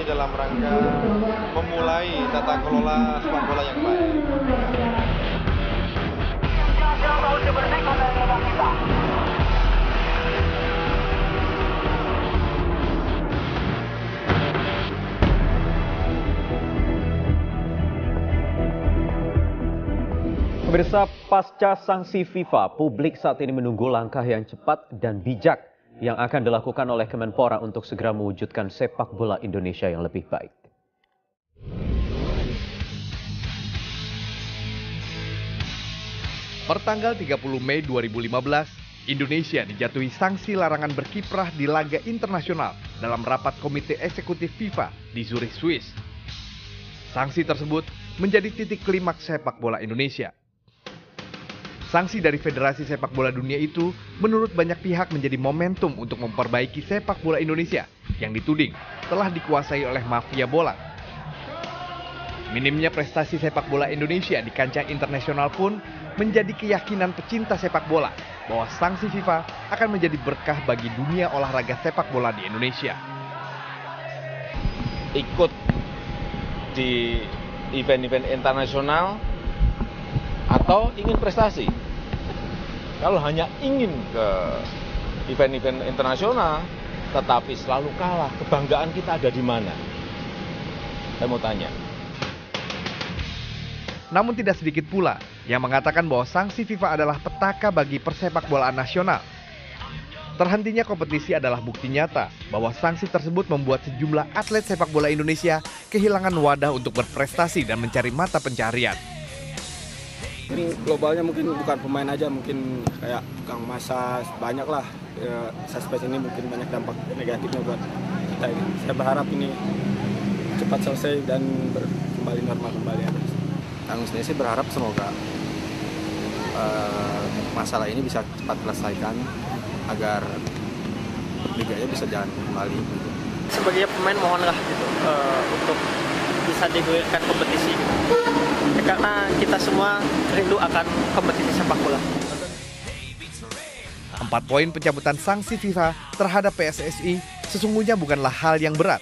dalam rangka memulai tata kelola sepak bola yang baik. Pemirsa, pasca sanksi FIFA, publik saat ini menunggu langkah yang cepat dan bijak yang akan dilakukan oleh Kemenpora untuk segera mewujudkan sepak bola Indonesia yang lebih baik. Pertanggal 30 Mei 2015, Indonesia dijatuhi sanksi larangan berkiprah di laga internasional dalam rapat Komite Eksekutif FIFA di Zurich, Swiss. Sanksi tersebut menjadi titik klimaks sepak bola Indonesia. Sanksi dari Federasi Sepak Bola Dunia itu menurut banyak pihak menjadi momentum untuk memperbaiki sepak bola Indonesia yang dituding telah dikuasai oleh mafia bola. Minimnya prestasi sepak bola Indonesia di kancah internasional pun menjadi keyakinan pecinta sepak bola bahwa sanksi FIFA akan menjadi berkah bagi dunia olahraga sepak bola di Indonesia. Ikut di event-event internasional atau ingin prestasi. Kalau hanya ingin ke event-event internasional tetapi selalu kalah, kebanggaan kita ada di mana? Saya mau tanya. Namun tidak sedikit pula yang mengatakan bahwa sanksi FIFA adalah petaka bagi persepak bolaan nasional. Terhentinya kompetisi adalah bukti nyata bahwa sanksi tersebut membuat sejumlah atlet sepak bola Indonesia kehilangan wadah untuk berprestasi dan mencari mata pencarian. Ini globalnya mungkin bukan pemain aja, mungkin kayak tukang massage, banyak lah. Ya, suspek ini mungkin banyak dampak negatifnya buat kita ini. Saya berharap ini cepat selesai dan kembali normal kembali. Kami sendiri sih berharap semoga masalah ini bisa cepat selesaikan agar liganya bisa jalan kembali. Sebagai pemain mohonlah gitu untuk bisa digulirkan kompetisi gitu. Karena kita semua rindu akan kompetisi sepak bola. 4 poin pencabutan sanksi FIFA terhadap PSSI sesungguhnya bukanlah hal yang berat.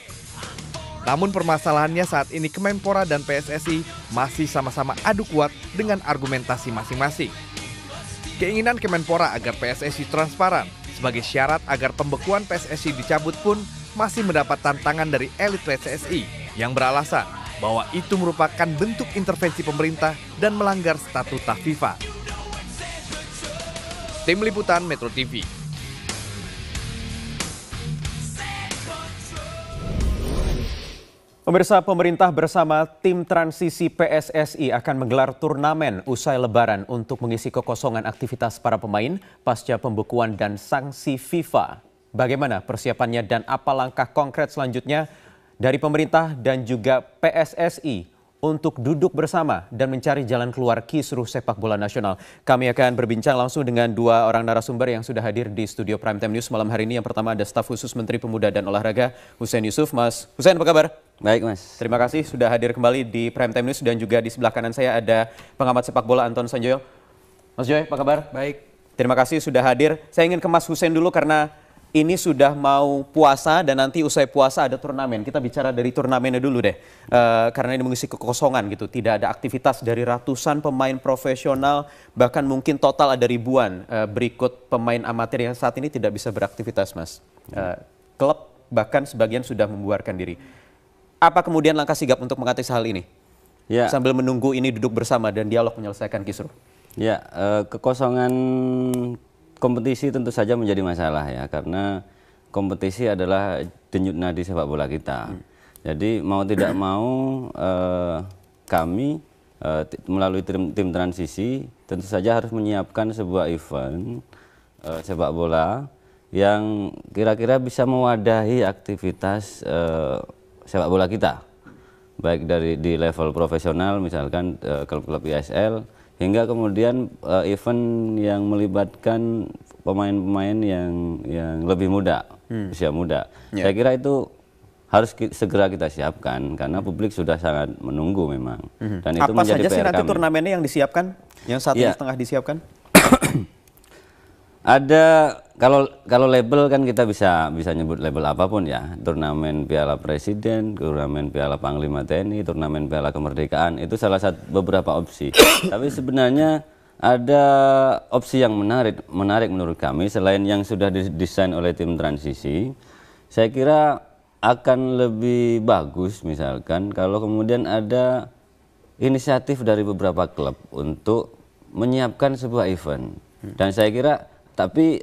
Namun permasalahannya saat ini Kemenpora dan PSSI masih sama-sama adu kuat dengan argumentasi masing-masing. Keinginan Kemenpora agar PSSI transparan sebagai syarat agar pembekuan PSSI dicabut pun masih mendapat tantangan dari elit PSSI yang beralasan bahwa itu merupakan bentuk intervensi pemerintah dan melanggar statuta FIFA. Tim Liputan Metro TV. Pemirsa, pemerintah bersama tim transisi PSSI akan menggelar turnamen usai Lebaran untuk mengisi kekosongan aktivitas para pemain pasca pembekuan dan sanksi FIFA. Bagaimana persiapannya dan apa langkah konkret selanjutnya dari pemerintah dan juga PSSI untuk duduk bersama dan mencari jalan keluar kisruh sepak bola nasional. Kami akan berbincang langsung dengan 2 orang narasumber yang sudah hadir di studio Primetime News malam hari ini. Yang pertama ada staf khusus Menteri Pemuda dan Olahraga Hussein Yusuf. Mas Hussein, apa kabar? Baik, Mas. Terima kasih sudah hadir kembali di Primetime News, dan juga di sebelah kanan saya ada pengamat sepak bola Anton Sanjoyo. Mas Joy, apa kabar? Baik. Terima kasih sudah hadir. Saya ingin ke Mas Hussein dulu karena ini sudah mau puasa dan nanti usai puasa ada turnamen. Kita bicara dari turnamennya dulu deh. Karena ini mengisi kekosongan gitu. Tidak ada aktivitas dari ratusan pemain profesional, bahkan mungkin total ada ribuan berikut pemain amatir yang saat ini tidak bisa beraktivitas, Mas. Klub bahkan sebagian sudah membubarkan diri. Apa kemudian langkah sigap untuk mengatasi hal ini? Ya. Sambil menunggu ini duduk bersama dan dialog menyelesaikan kisruh. Ya, kekosongan kompetisi tentu saja menjadi masalah ya, karena kompetisi adalah denyut nadi sepak bola kita. Jadi mau tidak mau kami melalui tim transisi tentu saja harus menyiapkan sebuah event sepak bola yang kira-kira bisa mewadahi aktivitas sepak bola kita, baik di level profesional misalkan klub-klub ISL, hingga kemudian event yang melibatkan pemain-pemain yang lebih muda, usia muda. Yeah. Saya kira itu harus segera kita siapkan karena publik sudah sangat menunggu memang. Dan itu apa menjadi saja sih PR nanti kami. Turnamennya yang disiapkan, yang saat ini tengah disiapkan? Ada kalau label kan kita bisa nyebut label apapun ya, turnamen Piala Presiden, turnamen Piala Panglima TNI, turnamen Piala Kemerdekaan, itu salah satu beberapa opsi. Tapi sebenarnya ada opsi yang menarik menurut kami selain yang sudah didesain oleh tim transisi. Saya kira akan lebih bagus misalkan kalau kemudian ada inisiatif dari beberapa klub untuk menyiapkan sebuah event. Dan saya kira tapi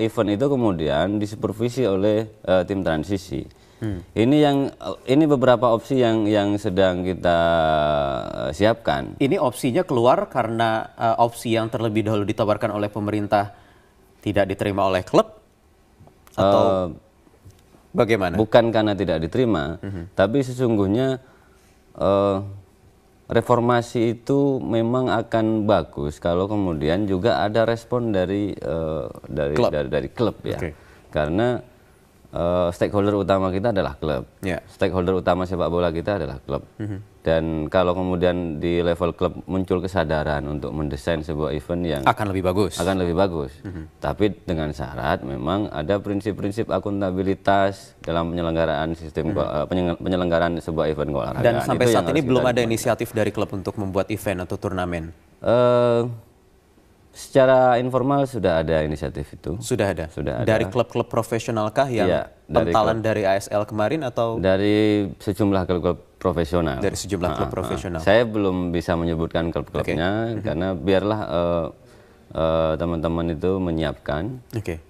event itu kemudian disupervisi oleh tim transisi. Ini beberapa opsi yang sedang kita siapkan. Ini opsinya keluar karena opsi yang terlebih dahulu ditawarkan oleh pemerintah tidak diterima oleh klub atau bagaimana? Bukan karena tidak diterima, tapi sesungguhnya reformasi itu memang akan bagus kalau kemudian juga ada respon dari klub ya. Okay. Karena stakeholder utama kita adalah klub. Yeah. Stakeholder utama sepak bola kita adalah klub. Dan kalau kemudian di level klub muncul kesadaran untuk mendesain sebuah event yang akan lebih bagus. Tapi dengan syarat memang ada prinsip-prinsip akuntabilitas dalam penyelenggaraan sistem penyelenggaraan sebuah event keolahragaan. Dan sampai saat ini belum ada inisiatif dari klub untuk membuat event atau turnamen. Secara informal sudah ada inisiatif itu. Sudah ada. Sudah ada. Dari klub-klub profesionalkah yang pentalan dari ASL kemarin atau dari sejumlah klub profesional? Dari sejumlah klub profesional. Saya belum bisa menyebutkan klub-klubnya karena biarlah teman-teman itu menyiapkan.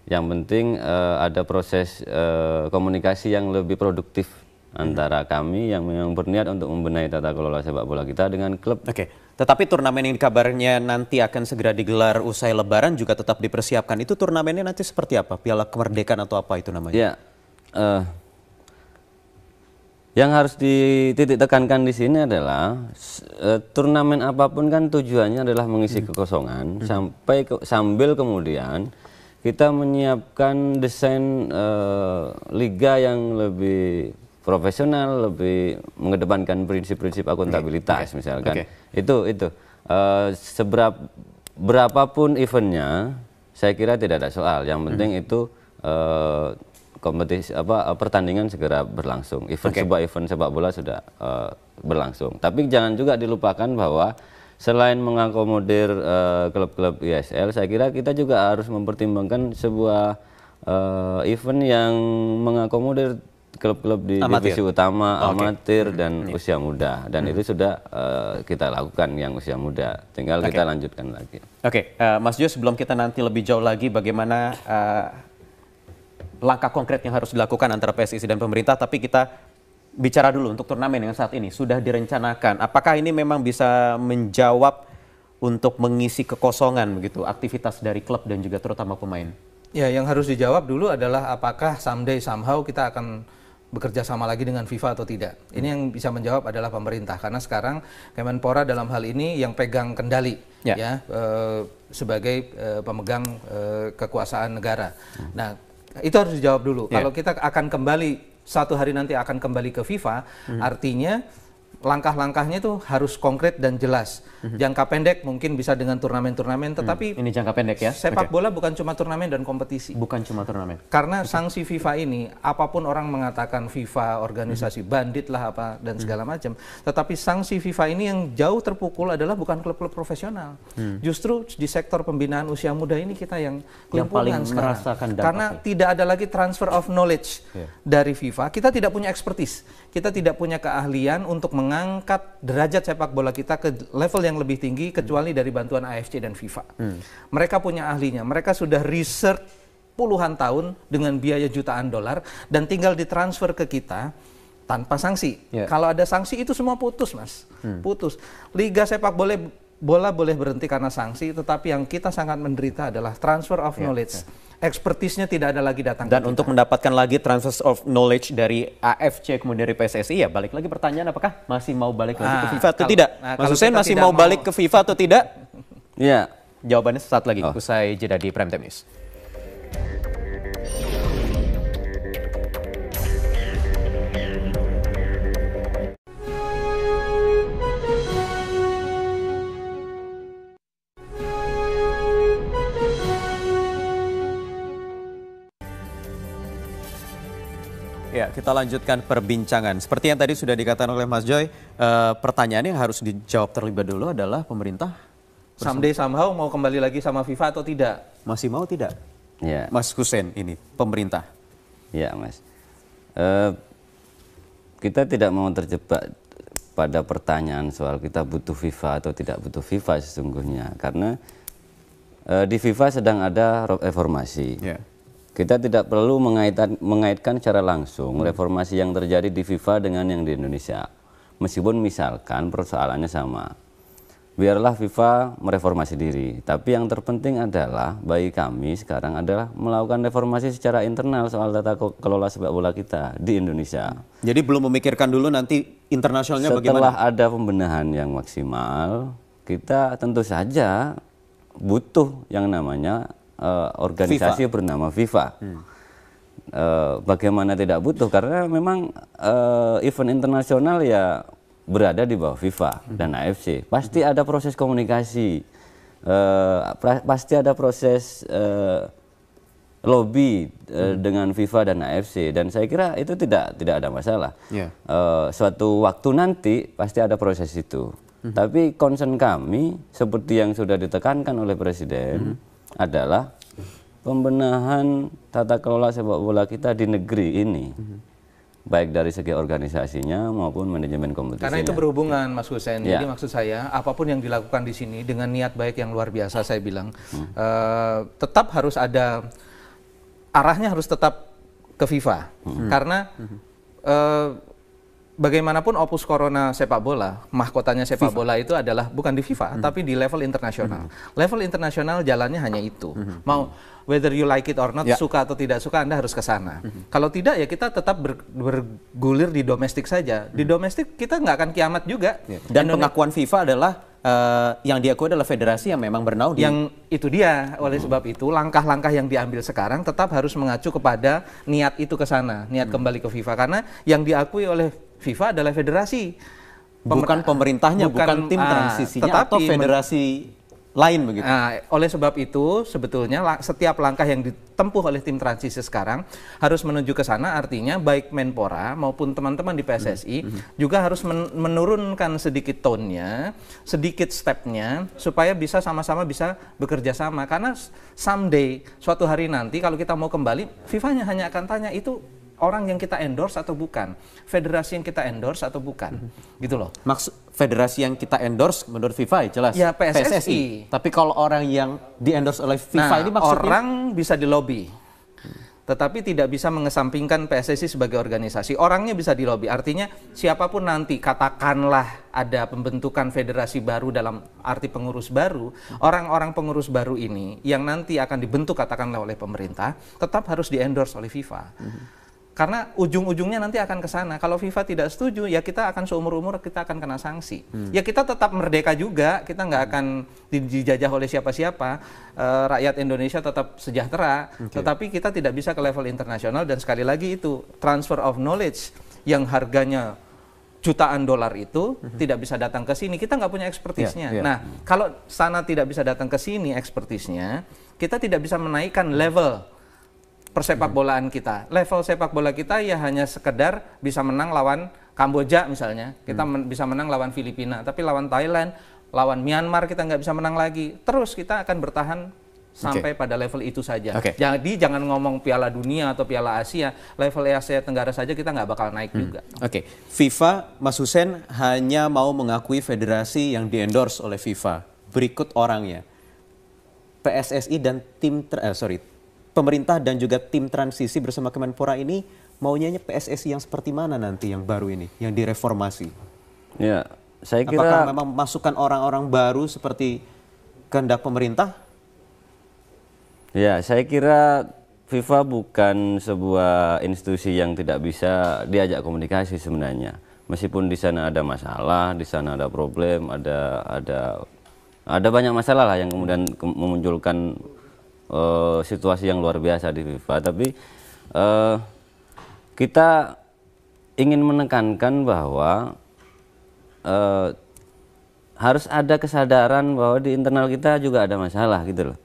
Yang penting ada proses komunikasi yang lebih produktif antara kami yang memang berniat untuk membenahi tata kelola sepak bola kita dengan klub. Tetapi turnamen yang kabarnya nanti akan segera digelar usai Lebaran juga tetap dipersiapkan. Itu turnamennya nanti seperti apa? Piala Kemerdekaan atau apa itu namanya? Ya, yang harus dititik tekankan di sini adalah turnamen apapun kan tujuannya adalah mengisi kekosongan sambil kemudian kita menyiapkan desain liga yang lebih profesional, lebih mengedepankan prinsip-prinsip akuntabilitas misalkan. Itu berapapun eventnya, saya kira tidak ada soal. Yang penting itu kompetisi pertandingan segera berlangsung. Sebuah event sepak bola sudah berlangsung. Tapi jangan juga dilupakan bahwa selain mengakomodir klub-klub ISL, saya kira kita juga harus mempertimbangkan sebuah event yang mengakomodir klub-klub di divisi utama, amatir dan usia muda, dan itu sudah kita lakukan yang usia muda, tinggal kita lanjutkan lagi. Mas Jo, sebelum kita nanti lebih jauh lagi bagaimana langkah konkret yang harus dilakukan antara PSSI dan pemerintah, tapi kita bicara dulu untuk turnamen yang saat ini sudah direncanakan. Apakah ini memang bisa menjawab untuk mengisi kekosongan begitu aktivitas dari klub dan juga terutama pemain? Ya, yang harus dijawab dulu adalah apakah someday somehow kita akan bekerja sama lagi dengan FIFA atau tidak. Ini yang bisa menjawab adalah pemerintah, karena sekarang Kemenpora dalam hal ini yang pegang kendali sebagai pemegang kekuasaan negara. Nah, itu harus dijawab dulu. Kalau kita akan kembali suatu hari nanti akan kembali ke FIFA, artinya langkah-langkahnya itu harus konkret dan jelas. Jangka pendek mungkin bisa dengan turnamen-turnamen, tetapi ini jangka pendek ya. Sepak bola bukan cuma turnamen dan kompetisi. Bukan cuma turnamen. Karena sanksi FIFA ini, apapun orang mengatakan FIFA organisasi bandit lah apa dan segala macam, tetapi sanksi FIFA ini yang jauh terpukul adalah bukan klub-klub profesional. Justru di sektor pembinaan usia muda ini kita yang paling sekarang. merasakan dampak. Karena tidak ada lagi transfer of knowledge dari FIFA. Kita tidak punya expertise. Kita tidak punya keahlian untuk mengangkat derajat sepak bola kita ke level yang lebih tinggi kecuali dari bantuan AFC dan FIFA. Mereka punya ahlinya, mereka sudah research puluhan tahun dengan biaya jutaan dolar dan tinggal ditransfer ke kita tanpa sanksi. Kalau ada sanksi itu semua putus, Mas. Putus. Liga sepak bola boleh berhenti karena sanksi, tetapi yang kita sangat menderita adalah transfer of knowledge. Expertise-nya tidak ada lagi datang. Dan untuk mendapatkan lagi transfer of knowledge dari AFC kemudian dari PSSI, ya balik lagi pertanyaan, apakah masih mau balik lagi ke FIFA atau tidak? Mas Hussein masih mau balik ke FIFA atau tidak? Ya, jawabannya sesaat lagi usai jeda di Prime Time News. Ya, kita lanjutkan perbincangan. Seperti yang tadi sudah dikatakan oleh Mas Joy, pertanyaan yang harus dijawab terlebih dahulu adalah pemerintah someday somehow mau kembali lagi sama FIFA atau tidak? masih mau tidak? Ya. Mas Hussein ini, pemerintah. Ya, Mas. Kita tidak mau terjebak pada pertanyaan soal kita butuh FIFA atau tidak butuh FIFA sesungguhnya. Karena di FIFA sedang ada reformasi. Ya. Kita tidak perlu mengaitkan secara langsung reformasi yang terjadi di FIFA dengan yang di Indonesia. Meskipun misalkan persoalannya sama. Biarlah FIFA mereformasi diri. Tapi yang terpenting adalah bagi kami sekarang adalah melakukan reformasi secara internal soal tata kelola sepak bola kita di Indonesia. Jadi belum memikirkan dulu nanti internasionalnya bagaimana? Setelah ada pembenahan yang maksimal, kita tentu saja butuh yang namanya organisasi bernama FIFA. Bagaimana tidak butuh? Karena memang event internasional ya berada di bawah FIFA dan AFC. Pasti ada proses komunikasi, pasti ada proses lobby dengan FIFA dan AFC. Dan saya kira itu tidak ada masalah. Yeah. Suatu waktu nanti pasti ada proses itu. Tapi concern kami seperti yang sudah ditekankan oleh Presiden adalah pembenahan tata kelola sepak bola kita di negeri ini. Baik dari segi organisasinya maupun manajemen kompetisinya. Karena itu berhubungan, Mas Hussein. Ya. Jadi maksud saya, apapun yang dilakukan di sini dengan niat baik yang luar biasa, saya bilang, tetap harus ada arahnya, harus tetap ke FIFA. Karena bagaimanapun opus corona sepak bola, mahkotanya sepak bola itu adalah bukan di FIFA, tapi di level internasional. Level internasional jalannya hanya itu. Mau whether you like it or not, suka atau tidak suka, Anda harus ke sana. Kalau tidak, ya kita tetap bergulir di domestik saja. Di domestik kita nggak akan kiamat juga. Dan pengakuan FIFA adalah yang diakui adalah federasi yang memang bernaung. Yang itu dia, oleh sebab itu langkah-langkah yang diambil sekarang tetap harus mengacu kepada niat itu ke sana, niat kembali ke FIFA. Karena yang diakui oleh FIFA adalah federasi. Bukan pemerintahnya, bukan tim transisinya atau federasi lain begitu. Nah, oleh sebab itu sebetulnya setiap langkah yang ditempuh oleh tim transisi sekarang harus menuju ke sana, artinya baik Menpora maupun teman-teman di PSSI juga harus menurunkan sedikit tone-nya, sedikit step-nya supaya bisa sama-sama bisa bekerja sama. Karena someday, suatu hari nanti kalau kita mau kembali, FIFA-nya hanya akan tanya itu orang yang kita endorse atau bukan, federasi yang kita endorse atau bukan, gitu loh. Maksud federasi yang kita endorse menurut FIFA ya jelas. Ya PSSI. Tapi kalau orang yang di endorse oleh FIFA ini maksudnya orang bisa di lobby, tetapi tidak bisa mengesampingkan PSSI sebagai organisasi. Orangnya bisa di lobby. Artinya siapapun nanti, katakanlah ada pembentukan federasi baru dalam arti pengurus baru, orang-orang pengurus baru ini yang nanti akan dibentuk katakanlah oleh pemerintah, tetap harus di endorse oleh FIFA. Karena ujung-ujungnya nanti akan ke sana. Kalau FIFA tidak setuju, ya kita akan seumur-umur kita akan kena sanksi. Ya kita tetap merdeka juga, kita nggak akan dijajah oleh siapa-siapa. Rakyat Indonesia tetap sejahtera, tetapi kita tidak bisa ke level internasional. Dan sekali lagi itu transfer of knowledge yang harganya jutaan dolar itu tidak bisa datang ke sini. Kita nggak punya ekspertisnya. Nah, kalau sana tidak bisa datang ke sini ekspertisnya, kita tidak bisa menaikkan level persepak bolaan kita. Level sepak bola kita ya hanya sekedar bisa menang lawan Kamboja misalnya. Kita bisa menang lawan Filipina. Tapi lawan Thailand, lawan Myanmar kita nggak bisa menang lagi. Terus kita akan bertahan sampai pada level itu saja. Jadi jangan ngomong Piala Dunia atau Piala Asia. Level Asia Tenggara saja kita nggak bakal naik juga. FIFA, Mas Hussein hanya mau mengakui federasi yang di-endorse oleh FIFA. Berikut orangnya. PSSI dan pemerintah dan juga tim transisi bersama Kemenpora ini maunya PSSI yang seperti mana nanti yang baru ini, yang direformasi? Ya, saya kira apakah memang masukkan orang-orang baru seperti kehendak pemerintah? Ya, saya kira FIFA bukan sebuah institusi yang tidak bisa diajak komunikasi sebenarnya. Meskipun di sana ada masalah, di sana ada problem, ada banyak masalah lah yang kemudian memunculkan situasi yang luar biasa di FIFA, tapi kita ingin menekankan bahwa harus ada kesadaran bahwa di internal kita juga ada masalah gitu loh.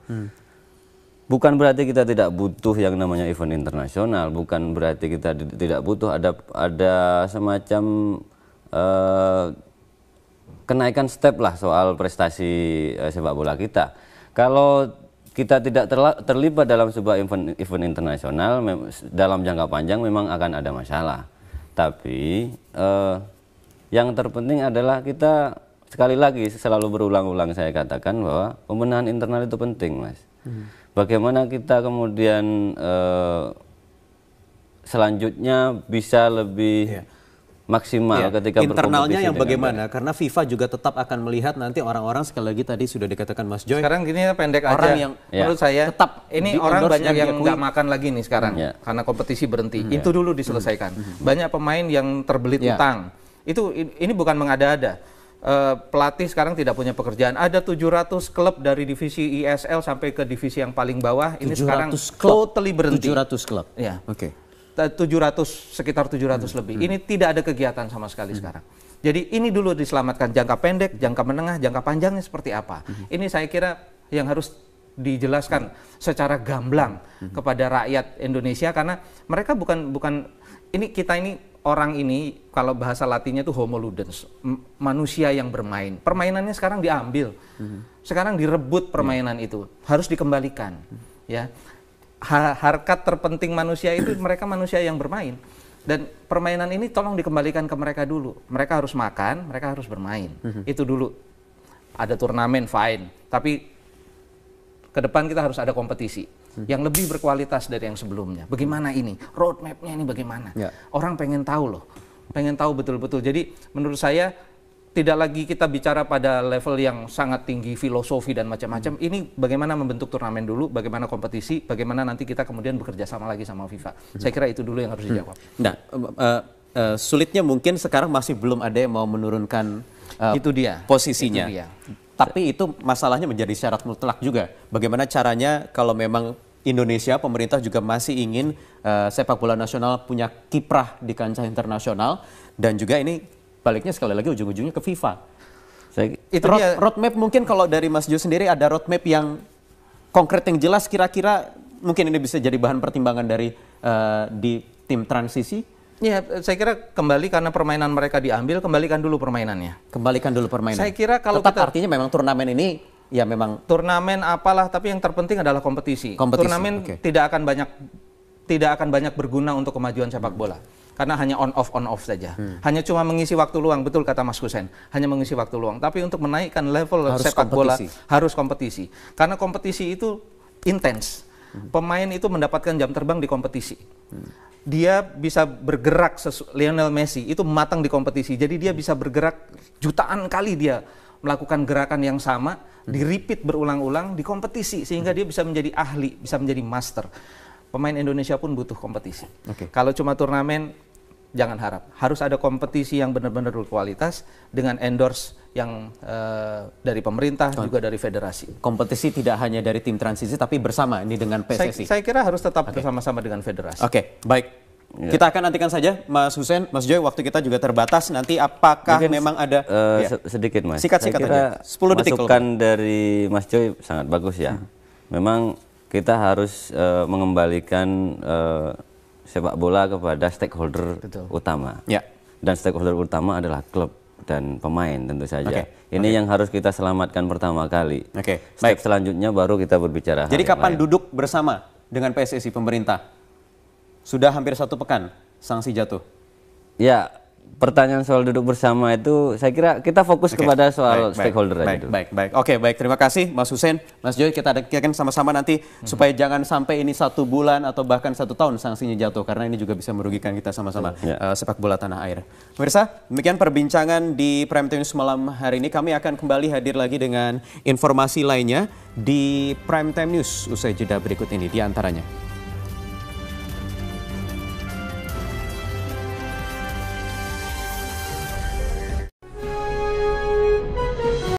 bukan berarti kita tidak butuh yang namanya event internasional, bukan berarti kita tidak butuh ada semacam kenaikan step lah soal prestasi sepak bola kita. Kalau kita tidak terlibat dalam sebuah event internasional dalam jangka panjang memang akan ada masalah. Tapi yang terpenting adalah kita sekali lagi selalu berulang-ulang saya katakan bahwa pembenahan internal itu penting, Mas. Bagaimana kita kemudian selanjutnya bisa lebih maksimal ketika internalnya yang bagaimana? dengan Karena FIFA juga tetap akan melihat nanti orang-orang, sekali lagi tadi sudah dikatakan Mas Joy. Sekarang gini pendek orang aja. yang Menurut saya tetap ini orang di-endorse banyak dan yang diakui. nggak makan lagi nih sekarang karena kompetisi berhenti. Itu dulu diselesaikan. Banyak pemain yang terbelit utang. Ini bukan mengada-ada. Pelatih sekarang tidak punya pekerjaan. Ada 700 klub dari divisi ISL sampai ke divisi yang paling bawah. Ini sekarang totally berhenti. 700 klub. Ya. Oke. 700 sekitar 700 lebih. Ini tidak ada kegiatan sama sekali sekarang. Jadi ini dulu diselamatkan, jangka pendek, jangka menengah, jangka panjangnya seperti apa. Ini saya kira yang harus dijelaskan secara gamblang kepada rakyat Indonesia, karena mereka bukan kita ini orang ini kalau bahasa Latinnya itu homo ludens, manusia yang bermain. Permainannya sekarang diambil. Sekarang direbut permainan itu, harus dikembalikan, ya. Harkat terpenting manusia itu mereka manusia yang bermain, dan permainan ini tolong dikembalikan ke mereka dulu. Mereka harus makan, mereka harus bermain. Itu dulu. Ada turnamen fine, tapi ke depan kita harus ada kompetisi yang lebih berkualitas dari yang sebelumnya. Bagaimana ini? Roadmap-nya ini bagaimana? Orang pengen tahu loh, pengen tahu betul-betul. Jadi menurut saya tidak lagi kita bicara pada level yang sangat tinggi filosofi dan macam-macam. Ini bagaimana membentuk turnamen dulu, bagaimana kompetisi, bagaimana nanti kita kemudian bekerja sama lagi sama FIFA. Saya kira itu dulu yang harus dijawab. Nah, sulitnya mungkin sekarang masih belum ada yang mau menurunkan itu dia posisinya. Itu dia. Tapi itu masalahnya menjadi syarat mutlak juga. Bagaimana caranya kalau memang Indonesia, pemerintah juga masih ingin sepak bola nasional punya kiprah di kancah internasional, dan juga ini baliknya sekali lagi ujung-ujungnya ke FIFA. Roadmap mungkin kalau dari Mas Jo sendiri ada roadmap yang konkret yang jelas kira-kira mungkin ini bisa jadi bahan pertimbangan dari di tim transisi? Ya, saya kira kembali karena permainan mereka diambil, kembalikan dulu permainannya. Kembalikan dulu permainan. Saya kira kalau tetap artinya memang turnamen ini ya memang turnamen apalah, tapi yang terpenting adalah kompetisi. Turnamen tidak akan banyak berguna untuk kemajuan sepak bola. Karena hanya on off saja. Hanya cuma mengisi waktu luang, betul kata Mas Husein. Hanya mengisi waktu luang. Tapi untuk menaikkan level sepak bola harus kompetisi. Karena kompetisi itu intens. Pemain itu mendapatkan jam terbang di kompetisi. Dia bisa bergerak, Lionel Messi itu matang di kompetisi. Jadi dia bisa bergerak jutaan kali, dia melakukan gerakan yang sama, di-repeat berulang-ulang di kompetisi. Sehingga dia bisa menjadi ahli, bisa menjadi master. Pemain Indonesia pun butuh kompetisi. Kalau cuma turnamen, jangan harap. Harus ada kompetisi yang benar-benar berkualitas dengan endorse yang dari pemerintah, juga dari federasi. Kompetisi tidak hanya dari tim transisi, tapi bersama ini dengan PSSI. Saya kira harus tetap bersama-sama dengan federasi. Baik. Kita akan nantikan saja, Mas Husein, Mas Joy, waktu kita juga terbatas. Nanti apakah mungkin memang ada... sedikit, Mas. Sikat-sikat aja. 10 detik. Masukan dari Mas Joy sangat bagus ya. Memang kita harus mengembalikan sepak bola kepada stakeholder utama. Dan stakeholder utama adalah klub dan pemain tentu saja. Ini yang harus kita selamatkan pertama kali. Step selanjutnya baru kita berbicara. Jadi kapan duduk bersama dengan PSSI pemerintah? Sudah hampir 1 pekan sanksi jatuh. Ya, pertanyaan soal duduk bersama itu saya kira kita fokus kepada soal stakeholder aja dulu. Baik. Terima kasih Mas Husein, Mas Joy. Kita akan sama-sama nanti supaya jangan sampai ini 1 bulan atau bahkan 1 tahun sanksinya jatuh, karena ini juga bisa merugikan kita sama-sama sepak bola tanah air. Pemirsa, demikian perbincangan di Prime Time News malam hari ini. Kami akan kembali hadir lagi dengan informasi lainnya di Prime Time News usai jeda berikut ini, di antaranya.